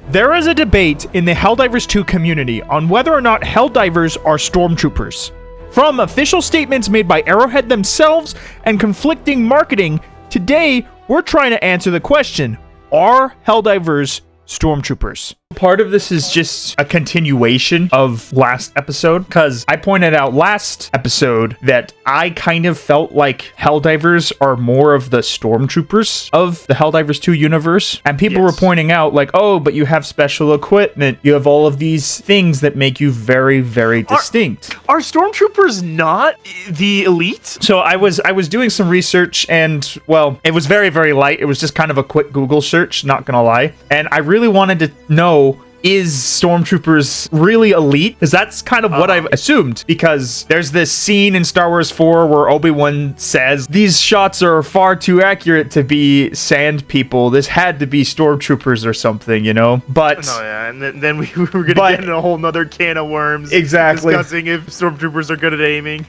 There is a debate in the Helldivers 2 community on whether or not Helldivers are Stormtroopers. From official statements made by Arrowhead themselves and conflicting marketing, today we're trying to answer the question, are Helldivers Stormtroopers? Part of this is just a continuation of last episode, because I pointed out last episode that I kind of felt like Helldivers are more of the Stormtroopers of the Helldivers 2 universe, and people were pointing out like, oh, but you have special equipment, you have all of these things that make you very, very distinct. Are Stormtroopers not the elite? So I was doing some research, and well, it was very, very light. It was just kind of a quick Google search, not gonna lie, and I really wanted to know, is Stormtroopers really elite? Because that's kind of what I've assumed, because there's this scene in Star Wars 4 where Obi-Wan says, these shots are far too accurate to be sand people. This had to be Stormtroopers or something, you know? But... Oh, yeah, and then we were going to get in a whole nother can of worms. Exactly. Discussing if Stormtroopers are good at aiming.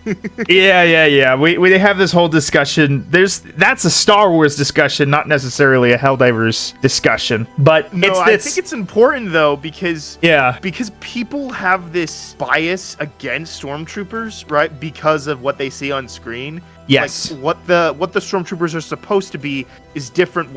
Yeah. We have this whole discussion. That's a Star Wars discussion, not necessarily a Helldivers discussion. But I think it's important, though, because people have this bias against Stormtroopers, right? Because of what they see on screen. Yes. Like, what the Stormtroopers are supposed to be is different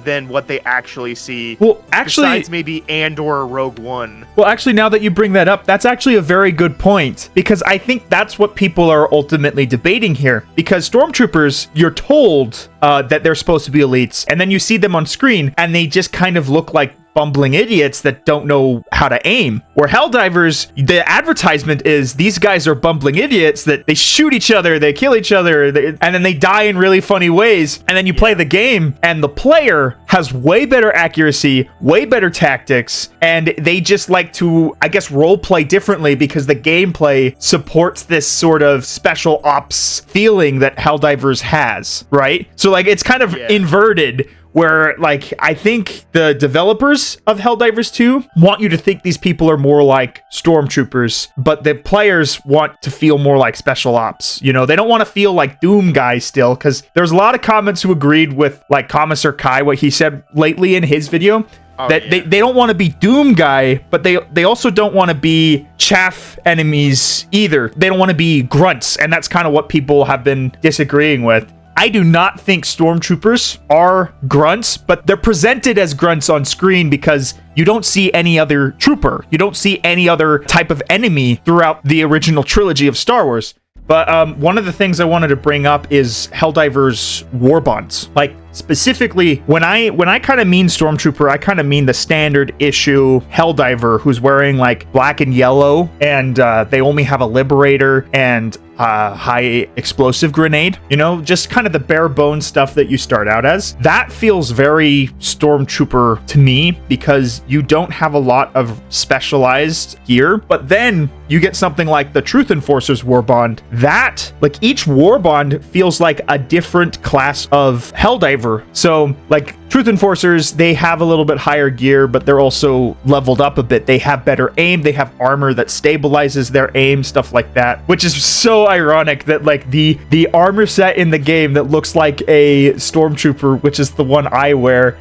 than what they actually see. Well, actually, besides maybe Andor or Rogue One. Well, actually, now that you bring that up, that's actually a very good point, because I think that's what people are ultimately debating here. Because Stormtroopers, you're told that they're supposed to be elites, and then you see them on screen, and they just kind of look like bumbling idiots that don't know how to aim. Where Helldivers, the advertisement is these guys are bumbling idiots that they shoot each other, they kill each other, and then they die in really funny ways. And then you play the game, and the player has way better accuracy, way better tactics, and they just like to, I guess, role play differently because the gameplay supports this sort of special ops feeling that Helldivers has, right? So like it's kind of inverted, where, like, I think the developers of Helldivers 2 want you to think these people are more like Stormtroopers, but the players want to feel more like Special Ops. You know, they don't want to feel like Doom guys still, because there's a lot of comments who agreed with, like, Commissar Kai, what he said lately in his video, they don't want to be Doom guy, but they also don't want to be chaff enemies either. They don't want to be grunts, and that's kind of what people have been disagreeing with. I do not think Stormtroopers are grunts, but they're presented as grunts on screen because you don't see any other trooper. You don't see any other type of enemy throughout the original trilogy of Star Wars. But one of the things I wanted to bring up is Helldivers war bonds. Like, specifically, when I kind of mean Stormtrooper, I kind of mean the standard issue Helldiver who's wearing, like, black and yellow, and they only have a Liberator and high explosive grenade, you know, just kind of the bare bones stuff that you start out as. That feels very Stormtrooper to me because you don't have a lot of specialized gear, but then you get something like the Truth Enforcers Warbond. That, like, each Warbond feels like a different class of Helldiver. So, like, Truth Enforcers, they have a little bit higher gear, but they're also leveled up a bit. They have better aim, they have armor that stabilizes their aim, stuff like that, which is so ironic that, like, the armor set in the game that looks like a Stormtrooper, which is the one I wear,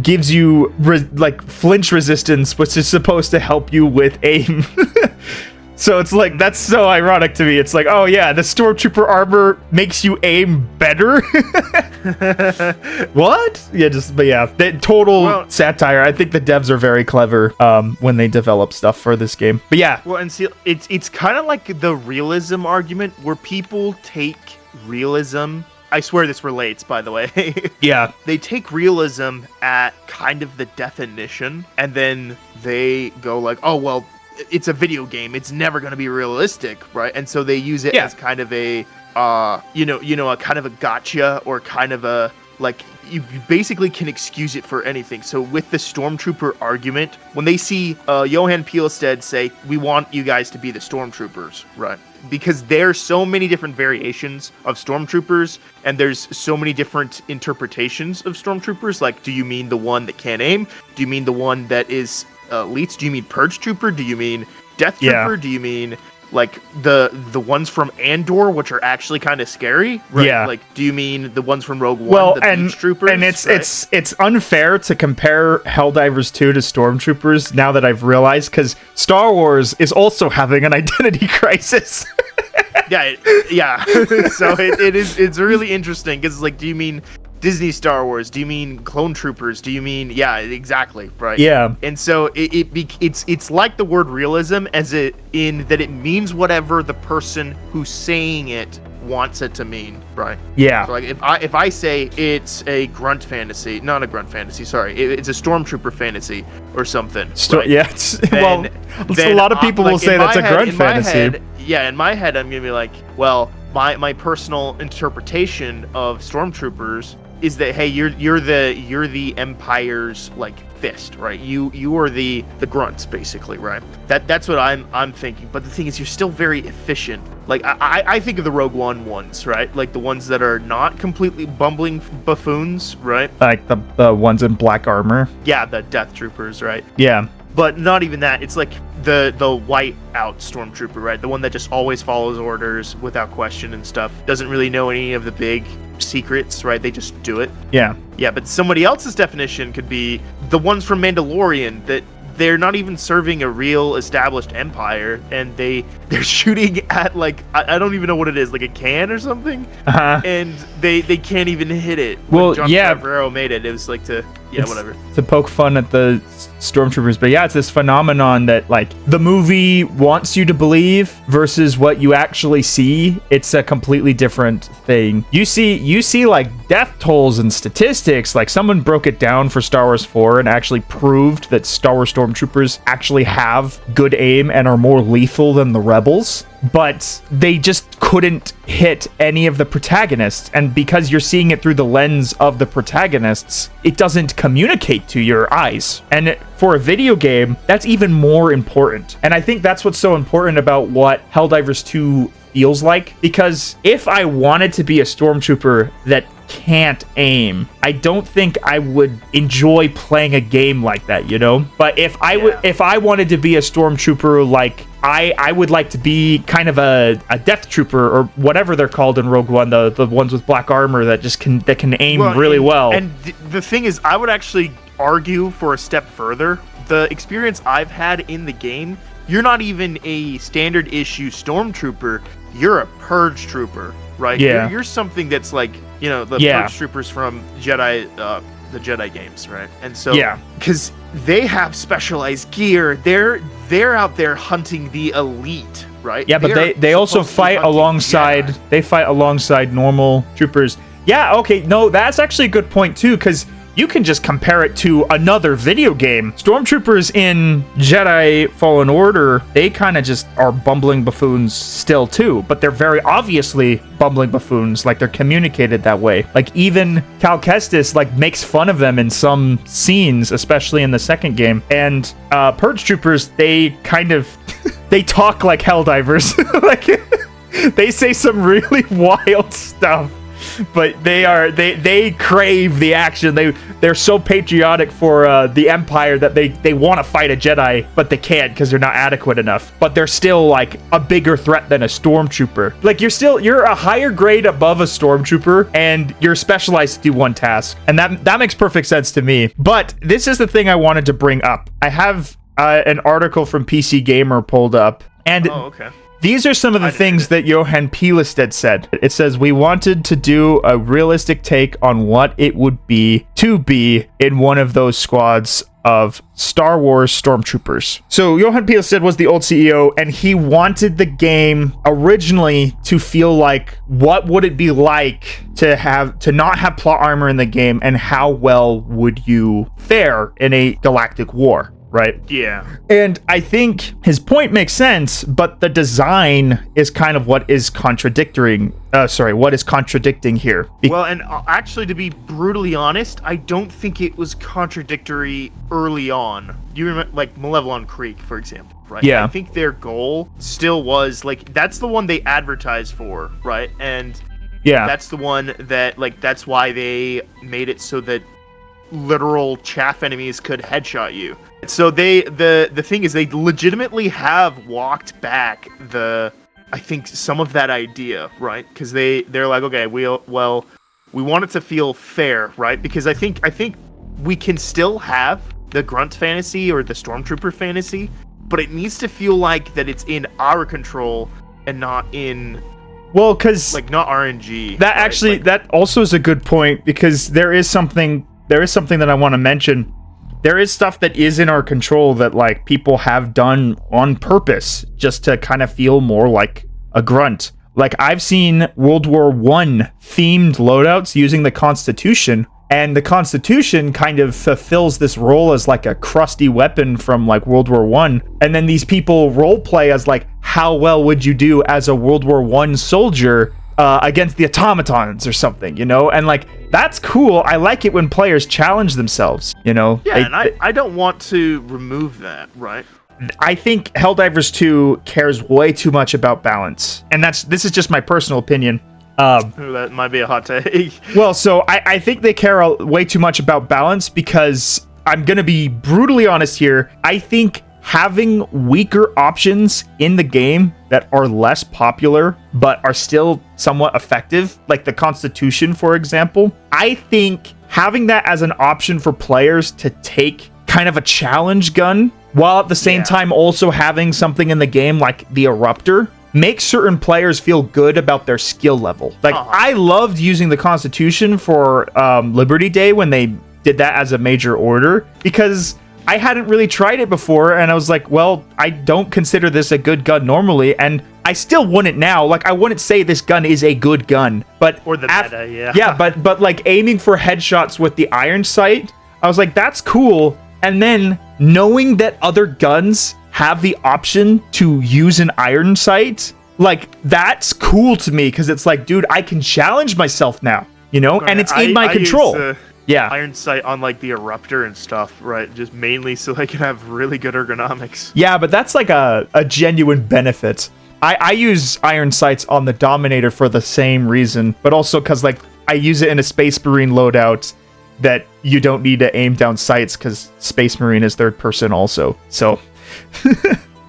gives you like flinch resistance, which is supposed to help you with aim. So it's like, that's so ironic to me. It's like, oh yeah, the Stormtrooper armor makes you aim better? What? But yeah, the total satire. I think the devs are very clever when they develop stuff for this game. But yeah. Well, and see, it's kind of like the realism argument where people take realism. I swear this relates, by the way. Yeah. They take realism at kind of the definition, and then they go like, oh, well, it's a video game. It's never going to be realistic, right? And so they use it as kind of a, a kind of a gotcha, or kind of a, like, you basically can excuse it for anything. So with the Stormtrooper argument, when they see Johan Pielstead say, we want you guys to be the Stormtroopers, right? Because there's so many different variations of Stormtroopers, and there's so many different interpretations of Stormtroopers. Like, do you mean the one that can't aim? Do you mean the one that is elites? Do you mean Purge Trooper? Do you mean Death Trooper? Do you mean like the ones from Andor, which are actually kind of scary, right? Yeah. Like, do you mean the ones from Rogue One, Well, the Beach Troopers? And it's unfair to compare Helldivers 2 to Stormtroopers now that I've realized, because Star Wars is also having an identity crisis. Yeah. So it's really interesting because, like, do you mean Disney Star Wars? Do you mean Clone Troopers? Do you mean exactly, right? Yeah. And so it's like the word realism, as it in that it means whatever the person who's saying it wants it to mean, right? Yeah. So, like, if I say it's a grunt fantasy, not a grunt fantasy, sorry, it's a Stormtrooper fantasy or something. Right? Yeah. Then a lot of people will say that's a grunt fantasy. In my head, I'm gonna be like, well, my personal interpretation of Stormtroopers is that, hey, you're the Empire's, like, fist, right? You are the grunts, basically, right? That's what I'm thinking. But the thing is, you're still very efficient. Like, I think of the Rogue One ones, right? Like the ones that are not completely bumbling buffoons, right? Like the ones in black armor. Yeah, the Death Troopers, right? Yeah. But not even that. It's like the white out Stormtrooper, right? The one that just always follows orders without question and stuff. Doesn't really know any of the big secrets, right? They just do it. Yeah. Yeah, but somebody else's definition could be the ones from Mandalorian that they're not even serving a real established empire, and they're shooting at, like, I don't even know what it is, like a can or something, and they can't even hit it. Well, when Jon yeah, Favreau made it. It was like whatever. To poke fun at the Stormtroopers, but yeah, it's this phenomenon that, like, the movie wants you to believe versus what you actually see. It's a completely different thing. You see like death tolls and statistics. Like, someone broke it down for Star Wars 4 and actually proved that Star Wars Stormtroopers actually have good aim and are more lethal than the rebels, but they just couldn't hit any of the protagonists. And because you're seeing it through the lens of the protagonists, it doesn't communicate to your eyes. And for a video game, that's even more important. And I think that's what's so important about what Helldivers 2 feels like, because if I wanted to be a Stormtrooper that can't aim, I don't think I would enjoy playing a game like that, you know? But if I wanted to be a Stormtrooper, like, I would like to be kind of a Death Trooper or whatever they're called in Rogue One, the ones with black armor that can aim really well. And the thing is, I would actually argue for a step further. The experience I've had in the game, you're not even a standard issue Stormtrooper, you're a Purge Trooper, right? Yeah. You're something that's like, you know, the Purge Troopers from the Jedi games, right? And so, because they have specialized gear, they're out there hunting the elite, right? Yeah, but they also fight alongside Jedi. They fight alongside normal troopers. Yeah, okay, no, that's actually a good point too, because you can just compare it to another video game. Stormtroopers in Jedi Fallen Order, they kind of just are bumbling buffoons still too, but they're very obviously bumbling buffoons, like they're communicated that way. Like, even Cal Kestis, like, makes fun of them in some scenes, especially in the second game. And Purge Troopers, they kind of they talk like Helldivers. Like, they say some really wild stuff. But they crave the action. They're so patriotic for the Empire that they want to fight a Jedi, but they can't because they're not adequate enough. But they're still, like, a bigger threat than a Stormtrooper. Like, you're a higher grade above a Stormtrooper, and you're specialized to do one task, and that makes perfect sense to me. But this is the thing I wanted to bring up. I have an article from PC Gamer pulled up, and these are some of the things that Johan Pielestedt said. It says, we wanted to do a realistic take on what it would be to be in one of those squads of Star Wars Stormtroopers. So Johan Pielestedt was the old CEO, and he wanted the game originally to feel like, what would it be like to not have plot armor in the game, and how well would you fare in a galactic war? Right? Yeah. And I think his point makes sense, but the design is kind of what is contradicting here. Well, and actually, to be brutally honest, I don't think it was contradictory early on. You remember, like, Malevelon Creek, for example, right? Yeah. I think their goal still was, like, that's the one they advertised for, right? And that's the one that, like, that's why they made it so that literal chaff enemies could headshot you. So the thing is, they legitimately have walked back I think some of that idea, right? Because they're like, okay, we want it to feel fair, right? Because I think we can still have the grunt fantasy or the stormtrooper fantasy, but it needs to feel like that it's in our control and not in, well, because like, not RNG. That right? Actually, like, that also is a good point, because there is something that I want to mention. There is stuff that is in our control that, like, people have done on purpose just to kind of feel more like a grunt. Like, I've seen World War I themed loadouts using the Constitution, and the Constitution kind of fulfills this role as like a crusty weapon from like World War I. And then these people roleplay as like, how well would you do as a World War I soldier against the automatons or something, you know? And like, that's cool. I like it when players challenge themselves, you know? Yeah, I don't want to remove that, right? I think Helldivers 2 cares way too much about balance. And this is just my personal opinion. That might be a hot take. Well, so I think they care way too much about balance, because I'm going to be brutally honest here. I think having weaker options in the game that are less popular but are still somewhat effective, like the Constitution, for example, I think having that as an option for players to take kind of a challenge gun, while at the same time also having something in the game like the Eruptor, makes certain players feel good about their skill level. Like, I loved using the Constitution for Liberty Day when they did that as a major order, because I hadn't really tried it before, and I was like, well, I don't consider this a good gun normally, and I still wouldn't now. Like, I wouldn't say this gun is a good gun, but or the meta, yeah. Yeah, but like aiming for headshots with the iron sight, I was like, that's cool. And then knowing that other guns have the option to use an iron sight, like, that's cool to me, because it's like, dude, I can challenge myself now, you know, and it's in my control. Yeah, iron sight on like the Eruptor and stuff, right? Just mainly so I can have really good ergonomics. Yeah, but that's like a genuine benefit. I use iron sights on the Dominator for the same reason, but also because, like, I use it in a Space Marine loadout that you don't need to aim down sights, because Space Marine is third person also. So,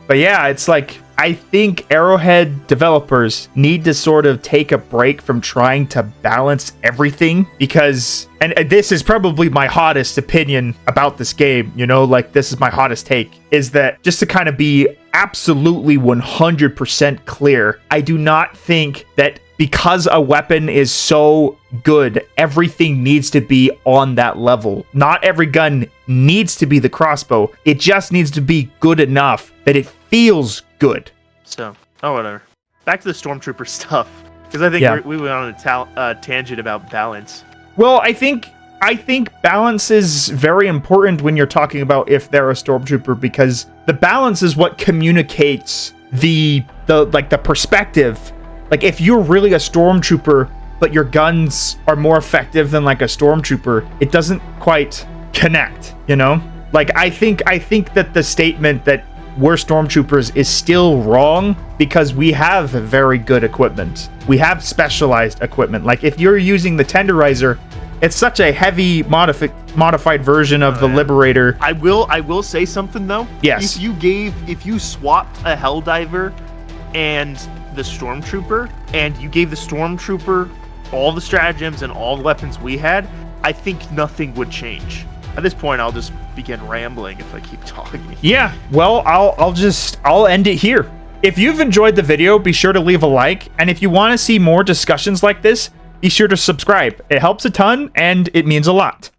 but yeah, it's like, I think Arrowhead developers need to sort of take a break from trying to balance everything, because, and this is probably my hottest opinion about this game, you know, like, this is my hottest take, is that, just to kind of be absolutely 100% clear, I do not think that because a weapon is so good, everything needs to be on that level. Not every gun needs to be the crossbow. It just needs to be good enough that it feels good. So, whatever. Back to the Stormtrooper stuff, because I think we went on a tangent about balance. Well, I think balance is very important when you're talking about if they're a Stormtrooper, because the balance is what communicates the perspective. Like, if you're really a Stormtrooper, but your guns are more effective than like a Stormtrooper, it doesn't quite connect, you know? Like, I think that the statement that we're Stormtroopers is still wrong, because we have very good equipment. We have specialized equipment. Like, if you're using the Tenderizer, it's such a heavy modified version of the Liberator. I will say something though. Yes. If you swapped a Helldiver and the Stormtrooper, and you gave the Stormtrooper all the stratagems and all the weapons we had, I think nothing would change. At this point, I'll just begin rambling if I keep talking. Yeah, well, I'll end it here. If you've enjoyed the video, be sure to leave a like, and if you want to see more discussions like this, be sure to subscribe. It helps a ton, and it means a lot.